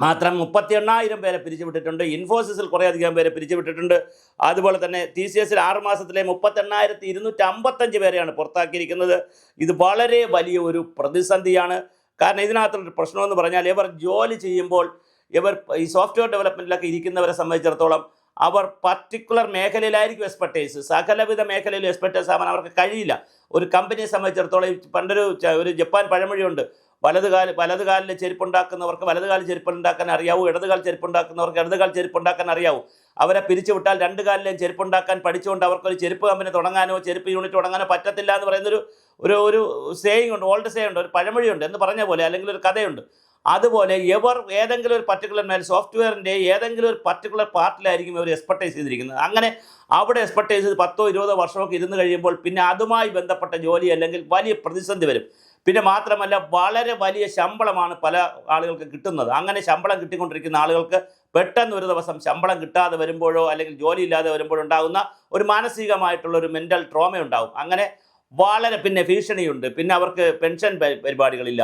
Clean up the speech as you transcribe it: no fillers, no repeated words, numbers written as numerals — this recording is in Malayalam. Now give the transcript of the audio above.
മാത്രം 38,000 പേരെ പിരിച്ചുവിട്ടിട്ടുണ്ട്. ഇൻഫോസിസിൽ കുറേയധികം പേരെ പിരിച്ചുവിട്ടിട്ടുണ്ട്. അതുപോലെ തന്നെ TCSൽ 6 മാസത്തിലെ 38,255 പേരെയാണ് പുറത്താക്കിയിരിക്കുന്നത്. ഇത് വളരെ വലിയ ഒരു പ്രതിസന്ധിയാണ്. കാരണം ഇതിനകത്തുള്ളൊരു പ്രശ്നമെന്ന് പറഞ്ഞാൽ ഇവർ ജോലി ചെയ്യുമ്പോൾ ഇവർ ഈ സോഫ്റ്റ്വെയർ ഡെവലപ്മെൻറ്റിലൊക്കെ ഇരിക്കുന്നവരെ സംബന്ധിച്ചിടത്തോളം അവർ പർട്ടിക്കുലർ മേഖലയിലായിരിക്കും എക്സ്പെർട്ടൈസ്. സകലവിധ മേഖലയിലും എക്സ്പെർട്ടൈസ് ആവാൻ അവർക്ക് കഴിയില്ല. ഒരു കമ്പനിയെ സംബന്ധിച്ചിടത്തോളം പണ്ടൊരു ജപ്പാൻ പഴമൊഴിയുണ്ട്, വലതുകാലിൽ ചെരുപ്പുണ്ടാക്കുന്നവർക്ക് വലതുകാലിൽ ചെരുപ്പുണ്ടാക്കാൻ അറിയാവൂ, ഇടതുകാൽ ചെരുപ്പുണ്ടാക്കുന്നവർക്ക് ഇടതുകാൽ ചെരുപ്പുണ്ടാക്കാൻ അറിയാവൂ. അവരെ പിരിച്ചുവിട്ടാൽ രണ്ട് കാലിലെയും ചെരുപ്പുണ്ടാക്കാൻ പഠിച്ചുകൊണ്ട് അവർക്കൊരു ചെരുപ്പ് കമ്പനി തുടങ്ങാനോ ചെരുപ്പ് യൂണിറ്റ് തുടങ്ങാനോ പറ്റത്തില്ല എന്ന് പറയുന്നൊരു ഒരു ഒരു സേയിങ് ഉണ്ട്, ഓൾഡ് സേ ഉണ്ട്, ഒരു പഴമൊഴിയുണ്ട് എന്ന് പറഞ്ഞ പോലെ, അല്ലെങ്കിൽ ഒരു കഥയുണ്ട്. അതുപോലെ ഇവർ ഏതെങ്കിലും ഒരു പർട്ടിക്കുലർ സോഫ്റ്റ്വെയറിൻ്റെ ഏതെങ്കിലും ഒരു പർട്ടിക്കുലർ പാർട്ടിലായിരിക്കും ഇവർ എക്സ്പെർട്ടൈസ് ചെയ്തിരിക്കുന്നത്. അങ്ങനെ അവിടെ എക്സ്പെർട്ടൈസ് ചെയ്ത് 10-20 വർഷമൊക്കെ ഇരുന്ന് കഴിയുമ്പോൾ പിന്നെ അതുമായി ബന്ധപ്പെട്ട ജോലി അല്ലെങ്കിൽ വലിയ പ്രതിസന്ധി വരും. പിന്നെ മാത്രമല്ല വളരെ വലിയ ശമ്പളമാണ് പല ആളുകൾക്ക് കിട്ടുന്നത്. അങ്ങനെ ശമ്പളം കിട്ടിക്കൊണ്ടിരിക്കുന്ന ആളുകൾക്ക് പെട്ടെന്ന് ഒരു ദിവസം ശമ്പളം കിട്ടാതെ വരുമ്പോഴോ അല്ലെങ്കിൽ ജോലി ഇല്ലാതെ വരുമ്പോഴോ ഉണ്ടാകുന്ന ഒരു മാനസികമായിട്ടുള്ളൊരു മെൻ്റൽ ട്രോമ ഉണ്ടാകും. അങ്ങനെ വളരെ പിന്നെ ഭീഷണിയുണ്ട്. പിന്നെ അവർക്ക് പെൻഷൻ പരിപാടികളില്ല.